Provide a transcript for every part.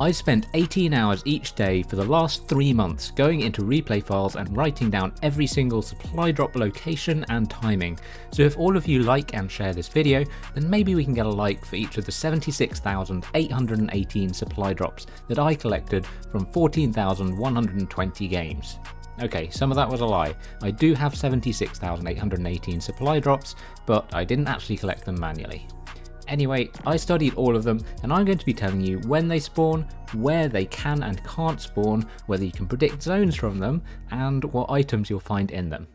I spent 18 hours each day for the last 3 months going into replay files and writing down every single supply drop location and timing, so if all of you like and share this video, then maybe we can get a like for each of the 76,818 supply drops that I collected from 14,120 games. Okay, some of that was a lie. I do have 76,818 supply drops, but I didn't actually collect them manually. Anyway, I studied all of them and I'm going to be telling you when they spawn, where they can and can't spawn, whether you can predict zones from them, and what items you'll find in them.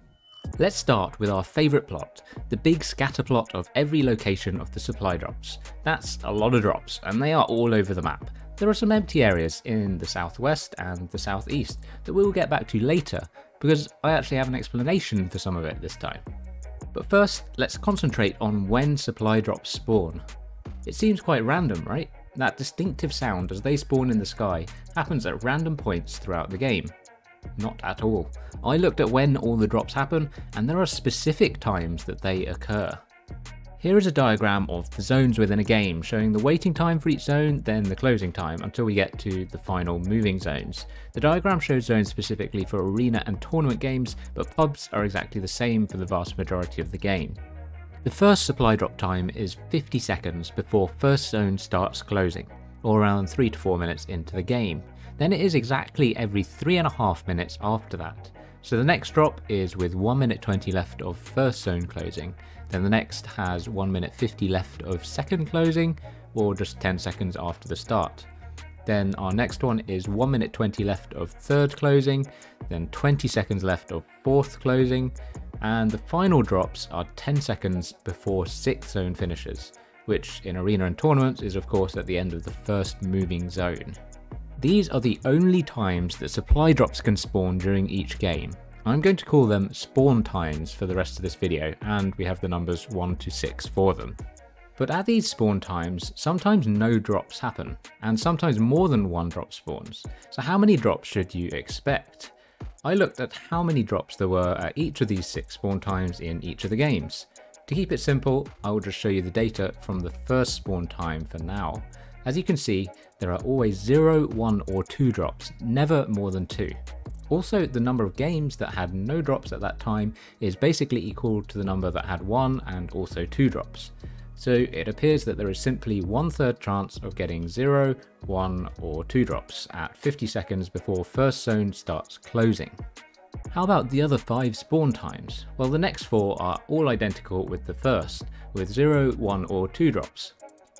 Let's start with our favourite plot, the big scatter plot of every location of the supply drops. That's a lot of drops and they are all over the map. There are some empty areas in the southwest and the southeast that we will get back to later, because I actually have an explanation for some of it this time. But first, let's concentrate on when supply drops spawn. It seems quite random, right? That distinctive sound as they spawn in the sky happens at random points throughout the game. Not at all. I looked at when all the drops happen, and there are specific times that they occur. Here is a diagram of the zones within a game, showing the waiting time for each zone, then the closing time, until we get to the final moving zones. The diagram shows zones specifically for arena and tournament games, but pubs are exactly the same for the vast majority of the game. The first supply drop time is 50 seconds before first zone starts closing, or around 3 to 4 minutes into the game. Then it is exactly every 3.5 minutes after that. So the next drop is with 1 minute 20 left of first zone closing, then the next has 1 minute 50 left of second closing, or just 10 seconds after the start. Then our next one is 1 minute 20 left of third closing, then 20 seconds left of fourth closing, and the final drops are 10 seconds before sixth zone finishes, which in arena and tournaments is of course at the end of the first moving zone. These are the only times that supply drops can spawn during each game. I'm going to call them spawn times for the rest of this video, and we have the numbers 1 to 6 for them. But at these spawn times, sometimes no drops happen, and sometimes more than one drop spawns. So how many drops should you expect? I looked at how many drops there were at each of these 6 spawn times in each of the games. To keep it simple, I will just show you the data from the first spawn time for now. As you can see, there are always 0, 1 or 2 drops, never more than 2. Also, the number of games that had no drops at that time is basically equal to the number that had 1 and also 2 drops. So it appears that there is simply 1/3 chance of getting 0, 1 or 2 drops at 50 seconds before first zone starts closing. How about the other 5 spawn times? Well, the next 4 are all identical with the first, with 0, 1 or 2 drops.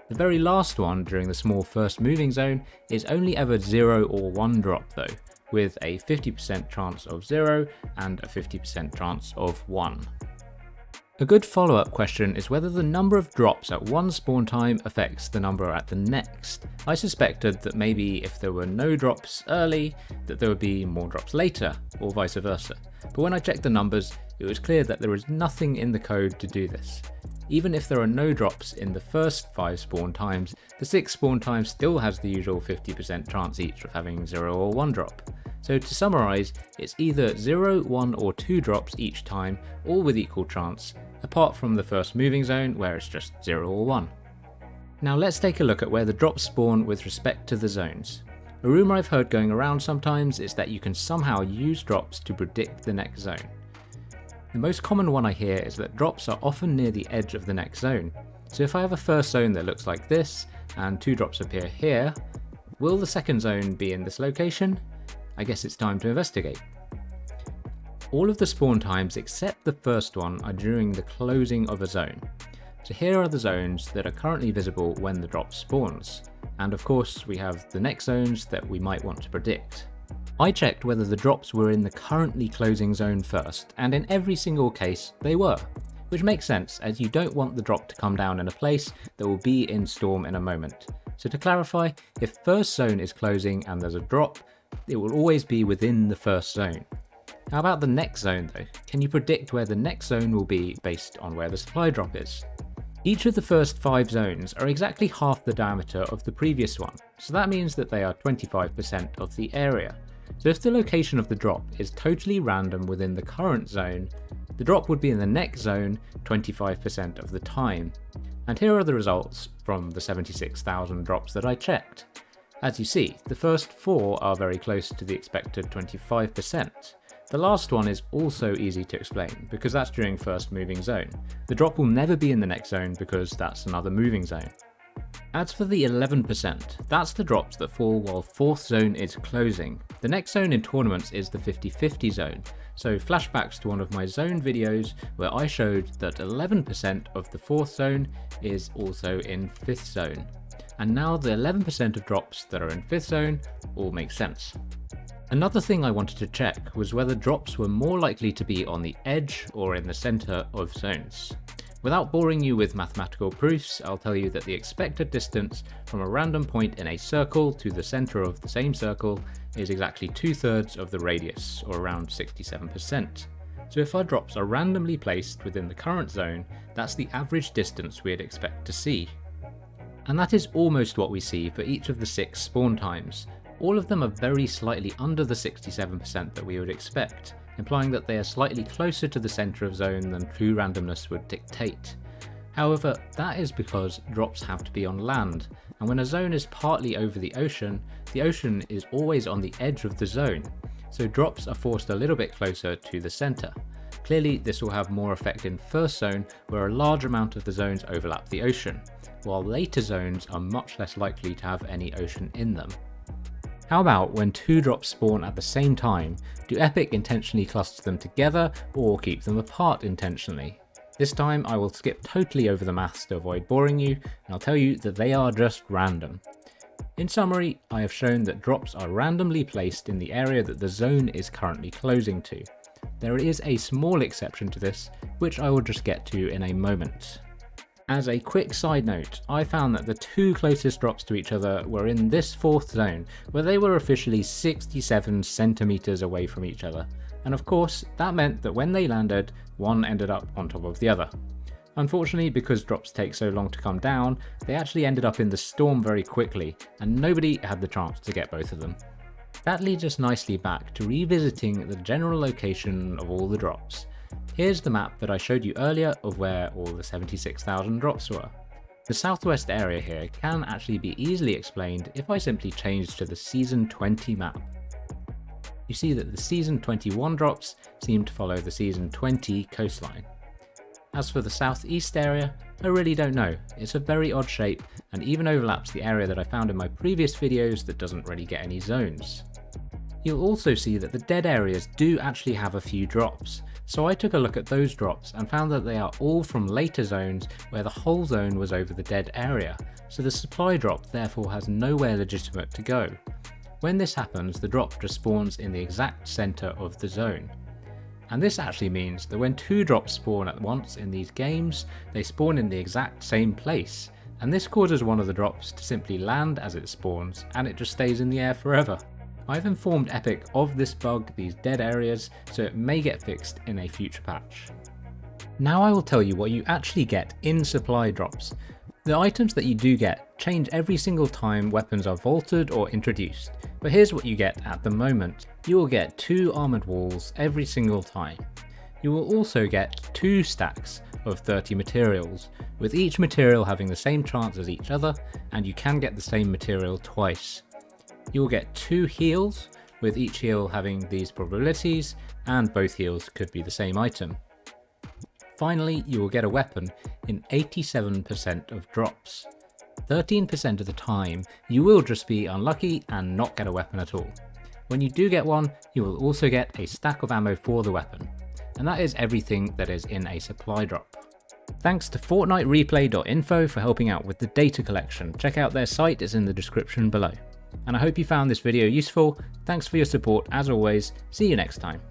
The very last one during the small first moving zone is only ever 0 or 1 drop though, with a 50% chance of 0 and a 50% chance of 1. A good follow-up question is whether the number of drops at one spawn time affects the number at the next. I suspected that maybe if there were no drops early, that there would be more drops later, or vice versa. But when I checked the numbers, it was clear that there is nothing in the code to do this. Even if there are no drops in the first 5 spawn times, the 6th spawn time still has the usual 50% chance each of having 0 or 1 drop. So to summarise, it's either 0, 1 or 2 drops each time, all with equal chance, apart from the first moving zone where it's just 0 or 1. Now let's take a look at where the drops spawn with respect to the zones. A rumour I've heard going around sometimes is that you can somehow use drops to predict the next zone. The most common one I hear is that drops are often near the edge of the next zone. So if I have a first zone that looks like this, and 2 drops appear here, will the second zone be in this location? I guess it's time to investigate. All of the spawn times except the first one are during the closing of a zone. So here are the zones that are currently visible when the drop spawns. And of course we have the next zones that we might want to predict. I checked whether the drops were in the currently closing zone first, and in every single case they were. Which makes sense, as you don't want the drop to come down in a place that will be in storm in a moment. So to clarify, if first zone is closing and there's a drop, it will always be within the first zone. How about the next zone though? Can you predict where the next zone will be based on where the supply drop is? Each of the first 5 zones are exactly half the diameter of the previous one, so that means that they are 25% of the area. So if the location of the drop is totally random within the current zone, the drop would be in the next zone 25% of the time. And here are the results from the 76,000 drops that I checked. As you see, the first 4 are very close to the expected 25%. The last one is also easy to explain, because that's during first moving zone. The drop will never be in the next zone because that's another moving zone. As for the 11%, that's the drops that fall while 4th zone is closing. The next zone in tournaments is the 50-50 zone, so flashbacks to one of my zone videos where I showed that 11% of the 4th zone is also in 5th zone. And now the 11% of drops that are in 5th zone all make sense. Another thing I wanted to check was whether drops were more likely to be on the edge or in the centre of zones. Without boring you with mathematical proofs, I'll tell you that the expected distance from a random point in a circle to the centre of the same circle is exactly 2/3 of the radius, or around 67%. So if our drops are randomly placed within the current zone, that's the average distance we'd expect to see. And that is almost what we see for each of the 6 spawn times. All of them are very slightly under the 67% that we would expect, implying that they are slightly closer to the centre of zone than true randomness would dictate. However, that is because drops have to be on land, and when a zone is partly over the ocean is always on the edge of the zone, so drops are forced a little bit closer to the centre. Clearly this will have more effect in first zone, where a large amount of the zones overlap the ocean, while later zones are much less likely to have any ocean in them. How about when 2 drops spawn at the same time, do Epic intentionally cluster them together or keep them apart intentionally? This time I will skip totally over the maths to avoid boring you, and I'll tell you that they are just random. In summary, I have shown that drops are randomly placed in the area that the zone is currently closing to. There is a small exception to this, which I will just get to in a moment. As a quick side note, I found that the 2 closest drops to each other were in this 4th zone, where they were officially 67 centimeters away from each other, and of course that meant that when they landed, one ended up on top of the other. Unfortunately, because drops take so long to come down, they actually ended up in the storm very quickly, and nobody had the chance to get both of them. That leads us nicely back to revisiting the general location of all the drops. Here's the map that I showed you earlier of where all the 76,000 drops were. The southwest area here can actually be easily explained if I simply change to the Season 20 map. You see that the Season 21 drops seem to follow the Season 20 coastline. As for the southeast area, I really don't know. It's a very odd shape and even overlaps the area that I found in my previous videos that doesn't really get any zones. You'll also see that the dead areas do actually have a few drops, so I took a look at those drops and found that they are all from later zones where the whole zone was over the dead area, so the supply drop therefore has nowhere legitimate to go. When this happens, the drop just spawns in the exact centre of the zone. And this actually means that when 2 drops spawn at once in these games, they spawn in the exact same place, and this causes one of the drops to simply land as it spawns, and it just stays in the air forever. I've informed Epic of this bug, these dead areas, so it may get fixed in a future patch. Now I will tell you what you actually get in supply drops. The items that you do get change every single time weapons are vaulted or introduced, but here's what you get at the moment. You will get 2 armoured walls every single time. You will also get 2 stacks of 30 materials, with each material having the same chance as each other, and you can get the same material twice. You will get 2 heals, with each heal having these probabilities, and both heals could be the same item. Finally, you will get a weapon in 87% of drops. 13% of the time, you will just be unlucky and not get a weapon at all. When you do get one, you will also get a stack of ammo for the weapon. And that is everything that is in a supply drop. Thanks to FortniteReplay.info for helping out with the data collection. Check out their site, it's in the description below. And I hope you found this video useful. Thanks for your support as always. See you next time.